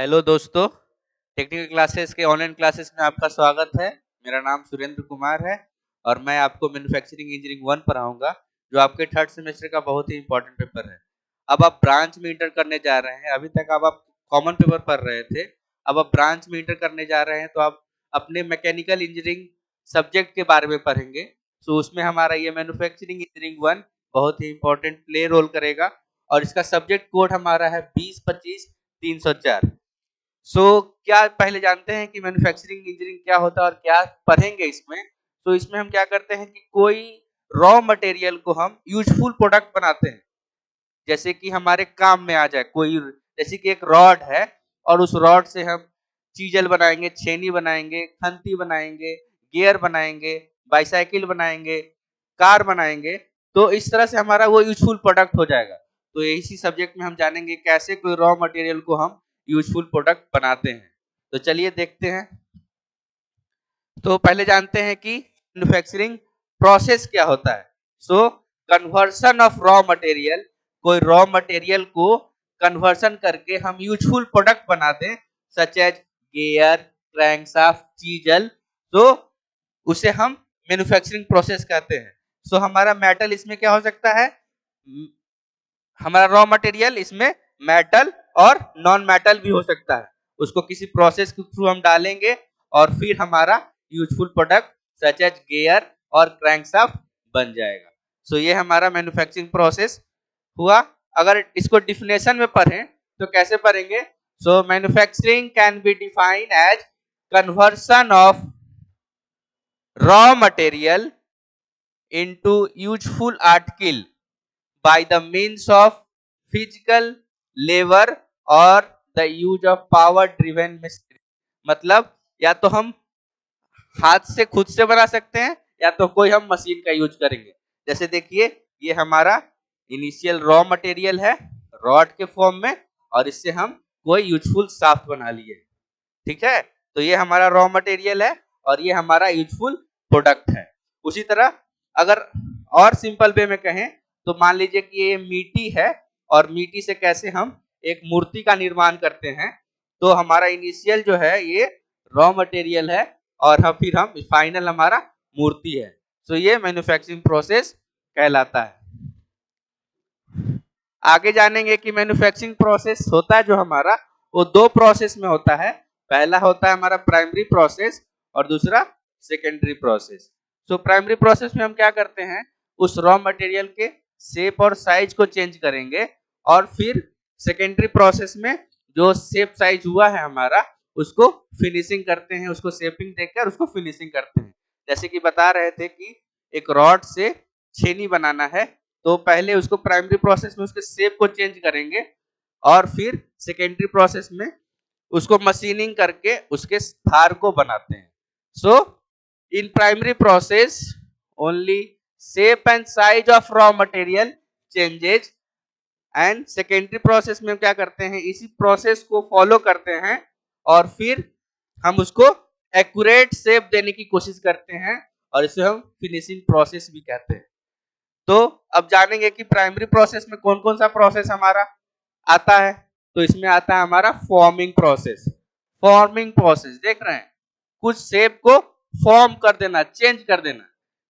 Hello दोस्तों, technical classes के online classes में आपका स्वागत है। मेरा नाम सुरेंद्र कुमार है और मैं आपको मैन्युफैक्चरिंग इंजीनियरिंग 1 पढ़ाऊंगा, जो आपके थर्ड सेमेस्टर का बहुत ही इंपॉर्टेंट पेपर है। अब आप ब्रांच में इंटर करने जा रहे हैं। अभी तक आप कॉमन पेपर पढ़ रहे थे, अब आप ब्रांच में इंटर करने जा रहे हैं, तो आप अपने मैकेनिकल इंजीनियरिंग सब्जेक्ट के बारे में पढ़ेंगे। तो उसमें हमारा ये मैन्युफैक्चरिंग इंजीनियरिंग 1 बहुत ही इंपॉर्टेंट प्ले रोल करेगा और इसका सब्जेक्ट कोड हमारा है 20-25-304। क्या पहले जानते हैं कि मैन्युफैक्चरिंग इंजीनियरिंग क्या होता है और क्या पढ़ेंगे इसमें। तो इसमें हम क्या करते हैं कि कोई रॉ मटेरियल को हम यूजफुल प्रोडक्ट बनाते हैं, जैसे कि हमारे काम में आ जाए। कोई जैसे कि एक रॉड है और उस रॉड से हम चीजल बनाएंगे, छेनी बनाएंगे, खंती बनाएंगे, गियर बनाएंगे, बाइसाइकिल बनाएंगे, कार बनाएंगे। तो इस तरह से हमारा वो यूजफुल प्रोडक्ट हो जाएगा। तो इसी सब्जेक्ट में हम जानेंगे कैसे कोई रॉ मटेरियल को हम यूजफुल प्रोडक्ट बनाते हैं। तो चलिए देखते हैं। तो पहले जानते हैं कि मैन्युफैक्चरिंग प्रोसेस क्या होता है। कन्वर्सन ऑफ रॉ मटेरियल, कोई रॉ मटेरियल को कन्वर्सन करके हम यूजफुल प्रोडक्ट बनाते हैं, such as gear, crankshaft, chisel. तो उसे हम मैन्युफैक्चरिंग प्रोसेस कहते हैं। हमारा मेटल इसमें क्या हो सकता है, हमारा रॉ मटेरियल इसमें मेटल और नॉन मेटल भी हो सकता है। उसको किसी प्रोसेस के थ्रू हम डालेंगे और फिर हमारा useful product such as gear और क्रैंकशाफ्ट बन जाएगा। ये हमारा मैन्युफैक्चरिंग प्रोसेस हुआ। अगर इसको डिफिनेशन में पढ़ें तो कैसे पढ़ेंगे। Manufacturing can be defined as conversion of raw material into useful article by the means of physical labor or the use of power driven machinery। मतलब या तो हम हाथ से खुद से बना सकते हैं या तो कोई हम मशीन का यूज करेंगे। जैसे देखिए, ये हमारा इनिशियल रॉ मटेरियल है रॉड के फॉर्म में, और इससे हम कोई यूजफुल शाफ्ट बना लिए। ठीक है, तो ये हमारा रॉ मटेरियल है और ये हमारा यूजफुल प्रोडक्ट है। उसी तरह अगर और सिंपल वे में कहें तो मान लीजिए कि ये मिट्टी है और मिट्टी से कैसे हम एक मूर्ति का निर्माण करते हैं। तो हमारा इनिशियल जो है ये रॉ मटेरियल है और फिर हम फाइनल हमारा मूर्ति है। ये मैन्युफैक्चरिंग प्रोसेस कहलाता है। आगे जानेंगे कि मैन्युफैक्चरिंग प्रोसेस होता है जो हमारा, वो दो प्रोसेस में होता है। पहला होता है हमारा प्राइमरी प्रोसेस और दूसरा सेकेंडरी प्रोसेस। प्राइमरी प्रोसेस में हम क्या करते हैं, उस रॉ मटेरियल के शेप और साइज को चेंज करेंगे और फिर सेकेंडरी प्रोसेस में जो शेप साइज हुआ है हमारा उसको फिनिशिंग करते हैं, उसको शेपिंग देकर उसको फिनिशिंग करते हैं। जैसे कि बता रहे थे कि एक रॉड से छेनी बनाना है, तो पहले उसको प्राइमरी प्रोसेस में उसके शेप को चेंज करेंगे और फिर सेकेंडरी प्रोसेस में उसको मशीनिंग करके उसके धार को बनाते हैं। In primary process only shape and size of raw material changes, and secondary process में क्या करते हैं, इसी प्रोसेस को फॉलो करते हैं और फिर हम उसको एक्यूरेट शेप देने की कोशिश करते हैं और इसे हम फिनिशिंग प्रोसेस भी कहते हैं। तो अब जानेंगे कि प्राइमरी प्रोसेस में कौन कौन सा प्रोसेस हमारा आता है। तो इसमें आता है हमारा फॉर्मिंग प्रोसेस। फॉर्मिंग प्रोसेस देख रहे हैं, कुछ शेप को फॉर्म कर देना, चेंज कर देना।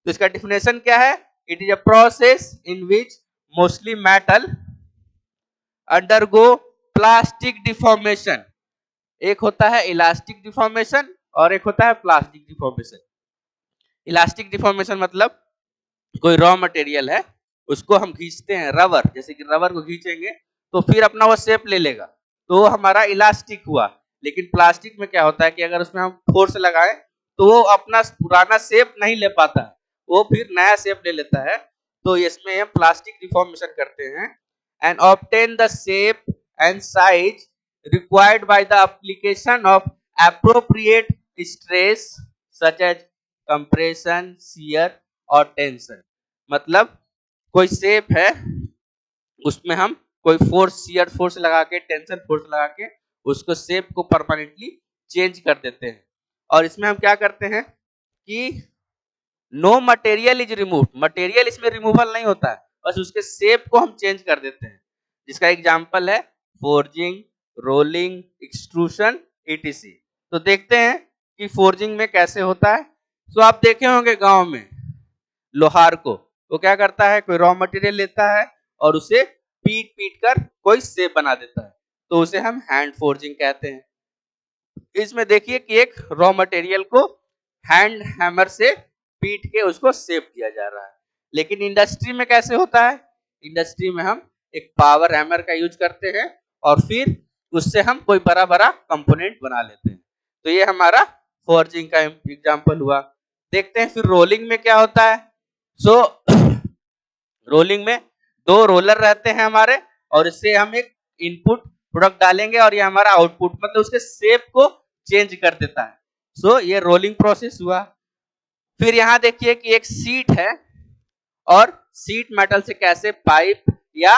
तो इसका डिफिनेशन क्या है, it is a process in which mostly metal undergo plastic deformation. एक होता है इलास्टिक डिफॉर्मेशन और एक होता है प्लास्टिक डिफॉर्मेशन। इलास्टिक डिफॉर्मेशन मतलब कोई रॉ मटेरियल है, उसको हम खींचते हैं, रबर, जैसे कि रबर को खींचेंगे तो फिर अपना वो शेप ले लेगा, तो वो हमारा इलास्टिक हुआ। लेकिन प्लास्टिक में क्या होता है कि अगर उसमें हम फोर्स लगाएं तो वो अपना पुराना शेप नहीं ले पाता है, वो फिर नया शेप ले लेता है। तो इसमें हम प्लास्टिक डिफॉर्मेशन करते हैं and obtain the shape and size required by the application of appropriate stress such as compression, shear और टेंशन। मतलब कोई शेप है, उसमें हम कोई फोर्स, शियर फोर्स लगा के, टेंशन फोर्स लगा के उसको शेप को परमानेंटली चेंज कर देते हैं। और इसमें हम क्या करते हैं कि no material is remove, material इसमें रिमूवल नहीं होता है, बस उसके शेप को हम चेंज कर देते हैं। जिसका एग्जांपल है फोर्जिंग, रोलिंग, एक्सट्रूशन, ईटीसी। तो देखते हैं कि फोर्जिंग में कैसे होता है। तो आप देखे होंगे गांव में लोहार को, वो क्या करता है, कोई रॉ मटेरियल लेता है और उसे पीट पीट कर कोई शेप बना देता है, तो उसे हम हैंड फोर्जिंग कहते हैं। इसमें देखिए कि एक रॉ मटेरियल को हैंड हैमर से पीट के उसको शेप दिया जा रहा है। लेकिन इंडस्ट्री में कैसे होता है, इंडस्ट्री में हम एक पावर हैमर का यूज करते हैं और फिर उससे हम कोई बड़ा बड़ा कंपोनेंट बना लेते हैं। तो ये हमारा फोर्जिंग का एग्जांपल हुआ। देखते हैं फिर रोलिंग में क्या होता है। सो रोलिंग में दो रोलर रहते हैं हमारे, और इससे हम एक इनपुट प्रोडक्ट डालेंगे और ये हमारा आउटपुट, मतलब उसके शेप को चेंज कर देता है। सो ये रोलिंग प्रोसेस हुआ। फिर यहाँ देखिए कि एक सीट है, और सीट मेटल से कैसे पाइप या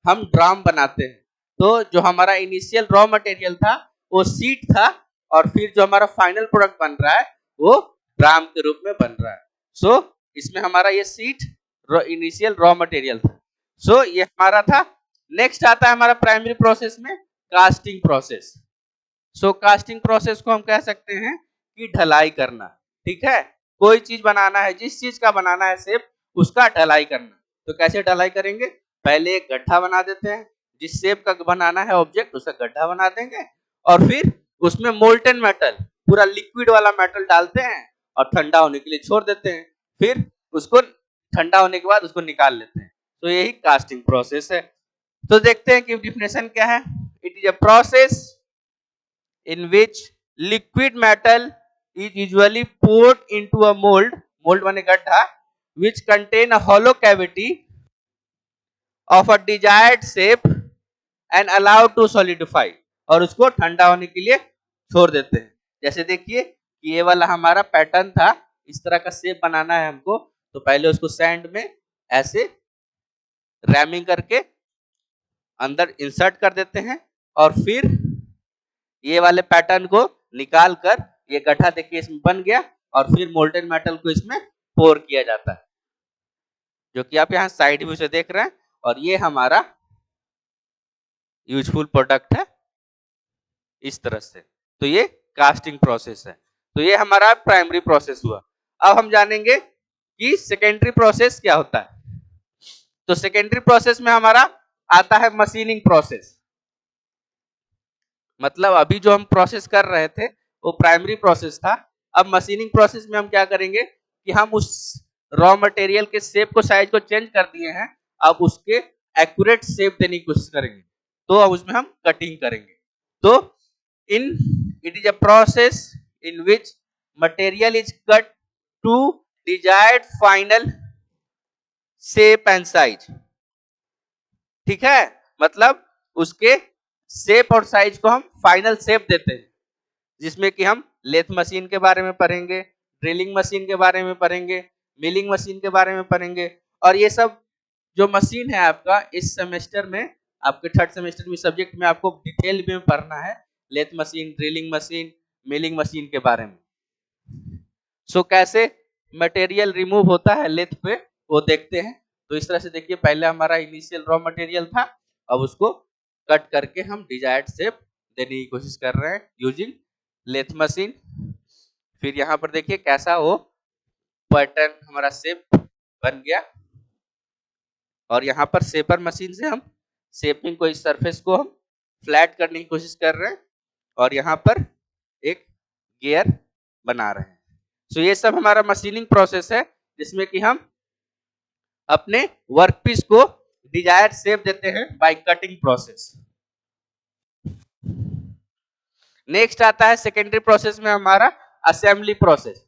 हम ड्राम बनाते हैं। तो जो हमारा इनिशियल रॉ मटेरियल था वो सीट था, और फिर जो हमारा फाइनल प्रोडक्ट बन रहा है वो ड्राम के रूप में बन रहा है। सो इसमें हमारा ये सीट इनिशियल रॉ मटेरियल था। सो ये हमारा था। नेक्स्ट आता है हमारा प्राइमरी प्रोसेस में कास्टिंग प्रोसेस। सो कास्टिंग प्रोसेस को हम कह सकते हैं कि ढलाई करना। ठीक है, कोई चीज बनाना है, जिस चीज का बनाना है शेप, उसका ढलाई करना। तो कैसे ढलाई करेंगे, पहले एक गड्ढा बना देते हैं, जिस शेप का बनाना है ऑब्जेक्ट उसका गड्ढा बना देंगे, और फिर उसमें मोल्टन मेटल, पूरा लिक्विड वाला मेटल डालते हैं और ठंडा होने के लिए छोड़ देते हैं। फिर उसको ठंडा होने के बाद उसको निकाल लेते हैं। तो यही कास्टिंग प्रोसेस है। तो देखते हैं कि डिफिनेशन क्या है। It is a process in which liquid metal is usually poured into a mold माने गड्ढा, which contain a hollow cavity of a desired shape and allowed to solidify, और उसको ठंडा होने के लिए छोड़ देते हैं। जैसे देखिए कि ये वाला हमारा पैटर्न था, इस तरह का शेप बनाना है हमको, तो पहले उसको सैंड में ऐसे रैमिंग करके अंदर इंसर्ट कर देते हैं, और फिर ये वाले पैटर्न को निकाल कर ये गड्ढा देखिए इसमें बन गया, और फिर मोल्टेन मेटल को इसमें पोर किया जाता है, जो कि आप यहाँ साइड व्यू से देख रहे हैं। और ये हमारा यूजफुल प्रोडक्ट है इस तरह से। तो ये कास्टिंग प्रोसेस है। तो ये हमारा प्राइमरी प्रोसेस हुआ। अब हम जानेंगे कि सेकेंडरी प्रोसेस क्या होता है। तो सेकेंडरी प्रोसेस में हमारा आता है मशीनिंग प्रोसेस। मतलब अभी जो हम प्रोसेस कर रहे थे वो प्राइमरी प्रोसेस था। अब मशीनिंग प्रोसेस में हम क्या करेंगे कि हम उस रॉ मटेरियल के शेप को, साइज को चेंज कर दिए हैं, अब उसके एक्यूरेट शेप देने की कोशिश करेंगे, तो अब उसमें हम कटिंग करेंगे। तो it is a process in which material is cut to desired final shape and size. ठीक है, मतलब उसके शेप और साइज को हम फाइनल शेप देते हैं, जिसमें कि हम लेथ मशीन के बारे में पढ़ेंगे, ड्रिलिंग मशीन के बारे में पढ़ेंगे, मिलिंग मशीन के बारे में पढ़ेंगे। और ये सब जो मशीन है आपका इस सेमेस्टर में, आपके थर्ड सेमेस्टर में सब्जेक्ट में आपको डिटेल में पढ़ना है, lathe machine, drilling machine, milling machine के बारे में। सो कैसे मटेरियल रिमूव होता है लेथ पे वो देखते हैं। तो इस तरह से देखिए, पहले हमारा इनिशियल रॉ मटेरियल था, अब उसको कट करके हम डिजायर्ड शेप देने की कोशिश कर रहे हैं यूजिंग लेथ मशीन। फिर यहाँ पर देखिए कैसा वो पैटर्न हमारा शेप बन गया, और यहाँ पर शेपर मशीन से हम शेपिंग को, इस सरफेस को हम फ्लैट करने की कोशिश कर रहे हैं, और यहाँ पर एक गियर बना रहे हैं। सो ये सब हमारा मशीनिंग प्रोसेस है, जिसमें कि हम अपने वर्कपीस को डिजायर्ड शेप देते हैं बाय कटिंग प्रोसेस। नेक्स्ट आता है सेकेंडरी प्रोसेस में हमारा असेंबली प्रोसेस।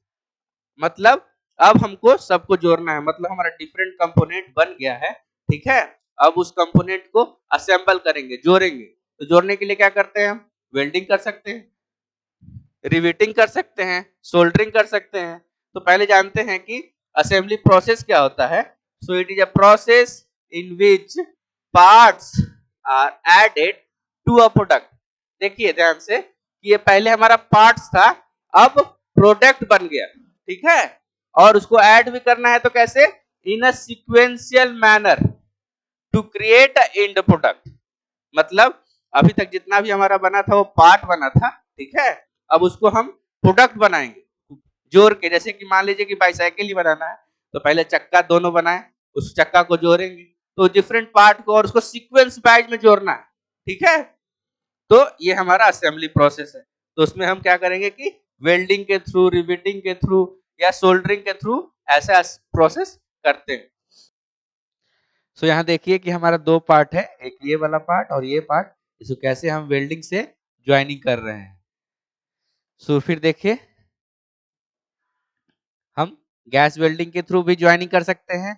मतलब अब हमको सबको जोड़ना है, मतलब हमारा डिफरेंट कंपोनेंट बन गया है, ठीक है, अब उस कंपोनेंट को असेंबल करेंगे, जोड़ेंगे। तो जोड़ने के लिए क्या करते हैं, हम वेल्डिंग कर सकते हैं, रिवेटिंग कर सकते हैं, सोल्डरिंग कर सकते हैं। तो पहले जानते हैं कि असेंबली प्रोसेस क्या होता है। So it is a process in which parts are added to a product. देखिए ध्यान से कि ये पहले हमारा पार्ट्स था, अब प्रोडक्ट बन गया, ठीक है, और उसको ऐड भी करना है। तो कैसे, in a sequential manner to create a end product. मतलब अभी तक जितना भी हमारा बना था वो पार्ट बना था, ठीक है। अब उसको हम प्रोडक्ट बनाएंगे जोड़ के। जैसे कि मान लीजिए कि बाईसाइकिल ही बनाना है, तो पहले चक्का दोनों बनाए, उस चक्का को जोड़ेंगे, तो डिफरेंट पार्ट को और उसको सीक्वेंस वाइज में जोड़ना है, ठीक है। तो ये हमारा असेंबली प्रोसेस है। तो उसमें हम क्या करेंगे कि वेल्डिंग के थ्रू, रिवेटिंग के थ्रू या सोल्डरिंग के थ्रू ऐसा प्रोसेस करते हैं। सो यहाँ देखिए कि हमारा दो पार्ट है, एक ये वाला पार्ट और ये पार्ट, इसको कैसे हम वेल्डिंग से ज्वाइनिंग कर रहे हैं। सो फिर देखिए हम गैस वेल्डिंग के थ्रू भी ज्वाइनिंग कर सकते हैं,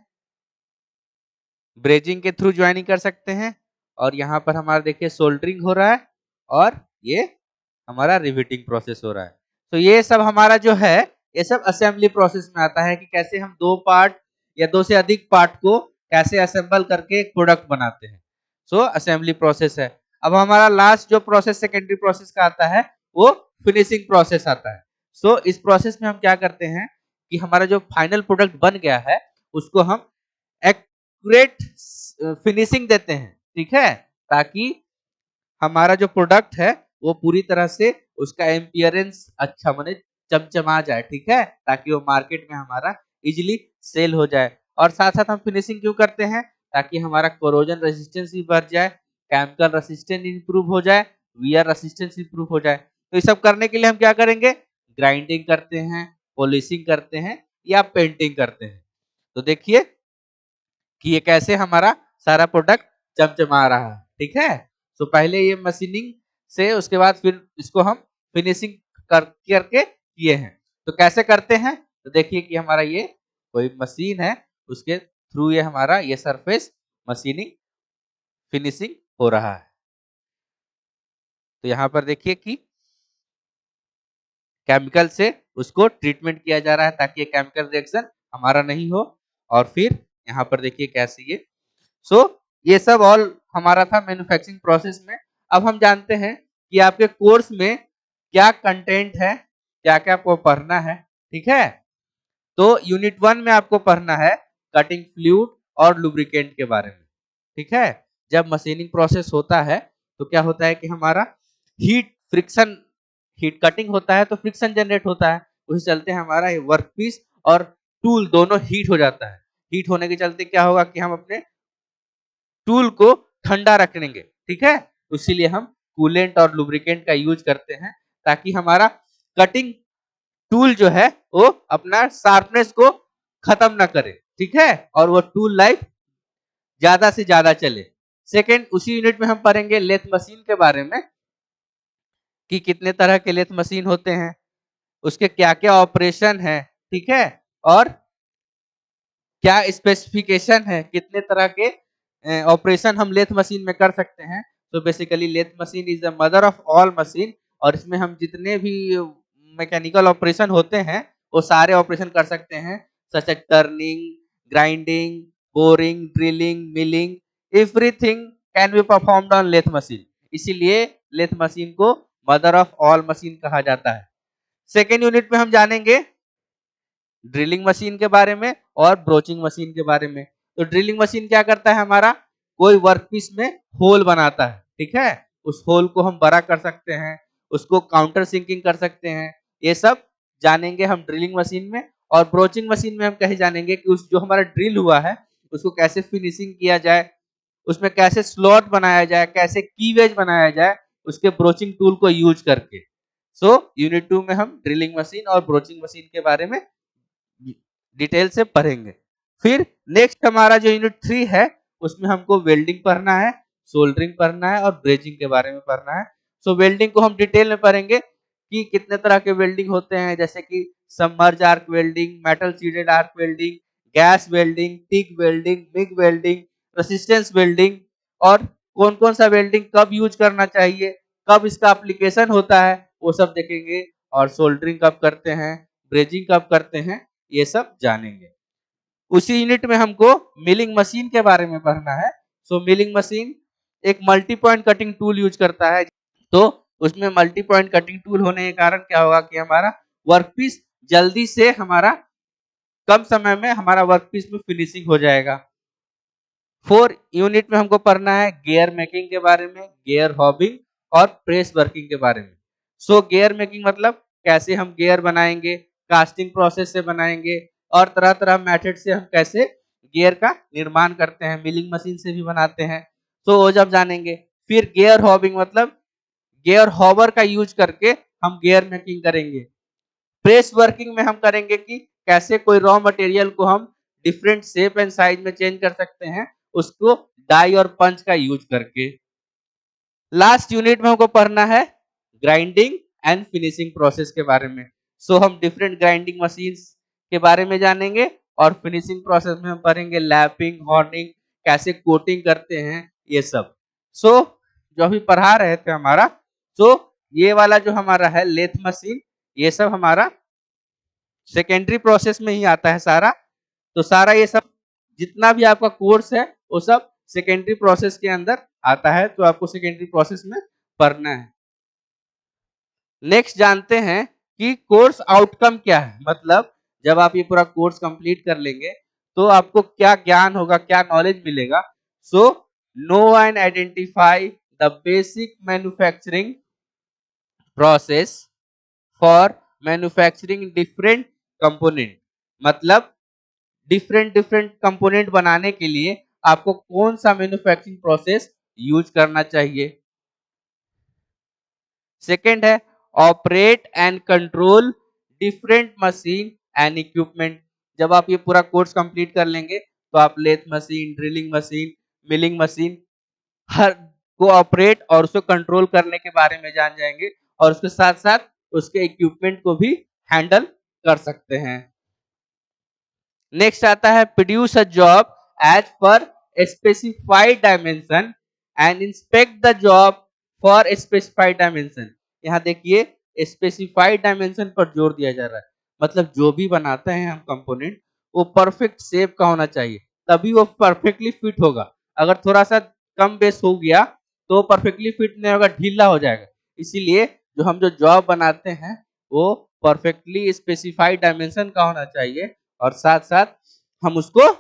ब्रेजिंग के थ्रू ज्वाइनिंग कर सकते हैं, और यहाँ पर हमारा देखिए सोल्डरिंग हो रहा है और ये हमारा रिवेटिंग प्रोसेस हो रहा है। तो ये सब हमारा जो है ये सब असेंबली प्रोसेस में आता है कि कैसे हम दो पार्ट या दो से अधिक पार्ट को कैसे असेंबल करके एक प्रोडक्ट बनाते हैं। सो असेंबली प्रोसेस है। अब हमारा लास्ट जो प्रोसेस सेकेंडरी प्रोसेस का आता है वो फिनिशिंग प्रोसेस आता है। सो इस प्रोसेस में हम क्या करते हैं कि हमारा जो फाइनल प्रोडक्ट बन गया है उसको हम एक्यूरेट फिनिशिंग देते हैं, ठीक है, ताकि हमारा जो प्रोडक्ट है वो पूरी तरह से उसका एम्पियरेंस अच्छा बने, चमचमा जाए, ठीक है, ताकि वो मार्केट में हमारा इजीली सेल हो जाए। और साथ साथ हम फिनिशिंग क्यों करते हैं, ताकि हमारा कोरोजन रेजिस्टेंस भी बढ़ जाए, केमिकल रेजिस्टेंस इंप्रूव हो जाए, वियर रेजिस्टेंस इंप्रूव हो जाए। तो ये सब करने के लिए हम क्या करेंगे, ग्राइंडिंग करते हैं, पॉलिशिंग करते हैं या पेंटिंग करते हैं। तो देखिए कि ये कैसे हमारा सारा प्रोडक्ट चमचमा रहा है, ठीक है। तो पहले ये मशीनिंग से, उसके बाद फिर इसको हम फिनिशिंग करके किए हैं। तो कैसे करते हैं, तो देखिए कि हमारा ये कोई मशीन है, उसके थ्रू ये हमारा ये सरफेस मशीनिंग फिनिशिंग हो रहा है। तो यहाँ पर देखिए कि केमिकल से उसको ट्रीटमेंट किया जा रहा है ताकि ये केमिकल रिएक्शन हमारा नहीं हो। और फिर यहाँ पर देखिए कैसे ये ये सब ऑल हमारा था मैन्युफैक्चरिंग प्रोसेस में। अब हम जानते हैं कि आपके कोर्स में क्या कंटेंट है, क्या क्या आपको पढ़ना है, ठीक है। तो यूनिट 1 में आपको पढ़ना है कटिंग फ्लूइड और लुब्रिकेंट के बारे में, ठीक है। जब मशीनिंग प्रोसेस होता है तो क्या होता है कि हमारा हीट कटिंग होता है तो फ्रिक्शन जनरेट होता है, उस चलते हमारा वर्कपीस और टूल दोनों हीट हो जाता है। हीट होने के चलते क्या होगा कि हम अपने टूल को ठंडा रखेंगे, ठीक है। इसीलिए हम कूलेंट और लुब्रिकेंट का यूज करते हैं ताकि हमारा कटिंग टूल जो है वो अपना शार्पनेस को खत्म ना करे, ठीक है, और वो टूल लाइफ ज्यादा से ज्यादा चले। सेकेंड, उसी यूनिट में हम पढ़ेंगे लेथ मशीन के बारे में कि कितने तरह के लेथ मशीन होते हैं, उसके क्या क्या ऑपरेशन है, ठीक है, और क्या स्पेसिफिकेशन है, कितने तरह के ऑपरेशन हम लेथ मशीन में कर सकते हैं। तो basically lathe machine is the mother of all machine, और इसमें हम जितने भी मैकेनिकल ऑपरेशन होते हैं वो सारे ऑपरेशन कर सकते हैं, such as turning, grinding, boring, drilling, milling, everything can be performed on lathe machine. इसीलिए लेथ मशीन को मदर ऑफ ऑल मशीन कहा जाता है। सेकेंड यूनिट में हम जानेंगे ड्रिलिंग मशीन के बारे में और ब्रोचिंग मशीन के बारे में। तो ड्रिलिंग मशीन क्या करता है, हमारा कोई वर्कपीस में होल बनाता है, ठीक है, उस होल को हम बड़ा कर सकते हैं, उसको काउंटर सिंकिंग कर सकते हैं, ये सब जानेंगे हम ड्रिलिंग मशीन में। और ब्रोचिंग मशीन में हम कहे जानेंगे कि उस जो हमारा ड्रिल हुआ है उसको कैसे फिनिशिंग किया जाए, उसमें कैसे स्लॉट बनाया जाए, कैसे कीवेज बनाया जाए उसके ब्रोचिंग टूल को यूज करके। यूनिट 2 में हम ड्रिलिंग मशीन और ब्रोचिंग मशीन के बारे में डिटेल से पढ़ेंगे। फिर नेक्स्ट हमारा जो यूनिट 3 है उसमें हमको वेल्डिंग पढ़ना है, सोल्डरिंग पढ़ना है और ब्रेजिंग के बारे में पढ़ना है। वेल्डिंग को हम डिटेल में पढ़ेंगे कि कितने तरह के वेल्डिंग होते हैं, जैसे कि submerge arc welding, metal shielded arc welding, gas welding, TIG welding, MIG welding, resistance welding, और कौन कौन सा वेल्डिंग कब यूज करना चाहिए, कब इसका एप्लीकेशन होता है, वो सब देखेंगे। और सोल्डरिंग कब करते हैं, ब्रेजिंग कब करते हैं, ये सब जानेंगे। उसी यूनिट में हमको मिलिंग मशीन के बारे में पढ़ना है। मिलिंग मशीन एक multi point cutting tool use करता है। तो उसमें मल्टी पॉइंट कटिंग टूल होने के कारण क्या होगा कि हमारा वर्कपीस जल्दी से, हमारा कम समय में हमारा वर्कपीस में फिनिशिंग हो जाएगा। 4 यूनिट में हमको पढ़ना है गियर मेकिंग के बारे में, गियर हॉबिंग और प्रेस वर्किंग के बारे में। सो गियर मेकिंग मतलब कैसे हम गियर बनाएंगे, कास्टिंग प्रोसेस से बनाएंगे और तरह तरह मेथड से हम कैसे गियर का निर्माण करते हैं, मिलिंग मशीन से भी बनाते हैं, तो वो जब जानेंगे। फिर गियर हॉबिंग मतलब गियर हॉबर का यूज करके हम गियर मेकिंग करेंगे। प्रेस वर्किंग में हम करेंगे कि कैसे कोई रॉ मटेरियल को हम डिफरेंट शेप एंड साइज में चेंज कर सकते हैं, उसको डाई और पंच का यूज करके। लास्ट यूनिट में हमको पढ़ना है ग्राइंडिंग एंड फिनिशिंग प्रोसेस के बारे में। सो हम डिफरेंट ग्राइंडिंग मशीन्स के बारे में जानेंगे और फिनिशिंग प्रोसेस में हम पढ़ेंगे लैपिंग, हॉर्निंग, कैसे कोटिंग करते हैं, ये सब। सो जो अभी पढ़ा रहे थे हमारा, सो ये वाला जो हमारा है लेथ मशीन, ये सब हमारा सेकेंडरी प्रोसेस में ही आता है सारा। तो सारा ये सब जितना भी आपका कोर्स है वो सब सेकेंडरी प्रोसेस के अंदर आता है, तो आपको सेकेंडरी प्रोसेस में पढ़ना है। नेक्स्ट जानते हैं कि कोर्स आउटकम क्या है, मतलब जब आप ये पूरा कोर्स कंप्लीट कर लेंगे तो आपको क्या ज्ञान होगा, क्या नॉलेज मिलेगा। So know and identify the basic manufacturing process for manufacturing different component, मतलब डिफरेंट डिफरेंट कंपोनेंट बनाने के लिए आपको कौन सा मैन्युफैक्चरिंग प्रोसेस यूज करना चाहिए। सेकेंड है operate and control different machine and equipment. जब आप ये पूरा कोर्स कंप्लीट कर लेंगे तो आप lathe machine, drilling machine, milling machine हर को ऑपरेट और उसको कंट्रोल करने के बारे में जान जाएंगे और उसके साथ साथ उसके इक्विपमेंट को भी हैंडल कर सकते हैं। नेक्स्ट आता है produce a job as per specified dimension and inspect the job for specified dimension. यहाँ देखिए स्पेसिफाइड डायमेंशन पर जोर दिया जा रहा है, मतलब जो भी बनाते हैं हम कंपोनेंट वो परफेक्ट शेप का होना चाहिए, तभी वो परफेक्टली फिट होगा। अगर थोड़ा सा कम बेस हो गया तो परफेक्टली फिट नहीं होगा, ढीला हो जाएगा। इसीलिए जो हम जो जॉब बनाते हैं वो परफेक्टली स्पेसिफाइड डायमेंशन का होना चाहिए और साथ साथ हम उसको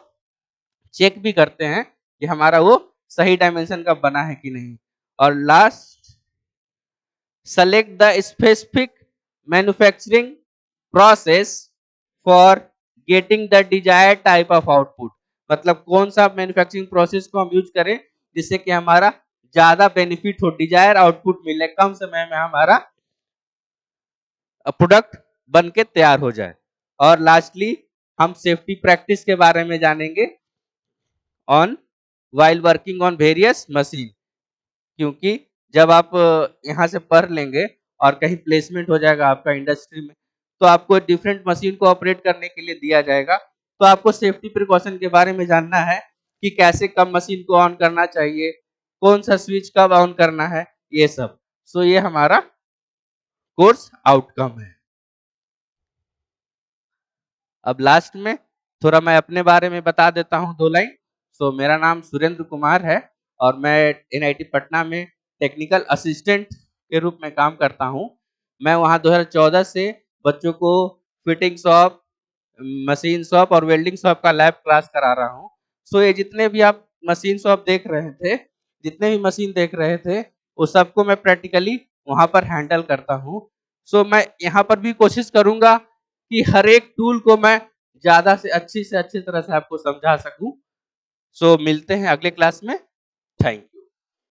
चेक भी करते हैं कि हमारा वो सही डायमेंशन का बना है कि नहीं। और last select the specific manufacturing process for getting the desired type of output, मतलब कौन सा मैन्युफैक्चरिंग प्रोसेस को हम यूज करें जिससे कि हमारा ज्यादा बेनिफिट हो, डिजायर आउटपुट मिले, कम समय में हमारा प्रोडक्ट बन के तैयार हो जाए। और लास्टली हम सेफ्टी प्रैक्टिस के बारे में जानेंगे on while working on various machine, क्योंकि जब आप यहाँ से पढ़ लेंगे और कहीं प्लेसमेंट हो जाएगा आपका इंडस्ट्री में, तो आपको डिफरेंट मशीन को ऑपरेट करने के लिए दिया जाएगा, तो आपको सेफ्टी प्रिकॉशन के बारे में जानना है कि कैसे कब मशीन को ऑन करना चाहिए, कौन सा स्विच कब ऑन करना है, ये सब। सो ये हमारा कोर्स आउटकम है। अब लास्ट में थोड़ा मैं अपने बारे में बता देता हूँ 2 लाइन। सो मेरा नाम सुरेंद्र कुमार है और मैं एनआईटी पटना में टेक्निकल असिस्टेंट के रूप में काम करता हूँ। मैं वहाँ 2014 से बच्चों को फिटिंग शॉप, मशीन शॉप और वेल्डिंग शॉप का लैब क्लास करा रहा हूँ। सो ये जितने भी आप मशीन शॉप देख रहे थे, जितने भी मशीन देख रहे थे, वो सबको मैं प्रैक्टिकली वहाँ पर हैंडल करता हूँ। सो मैं यहाँ पर भी कोशिश करूंगा कि हर एक टूल को मैं ज्यादा से अच्छी तरह से आपको समझा सकूं। सो मिलते हैं अगले क्लास में। Thank you.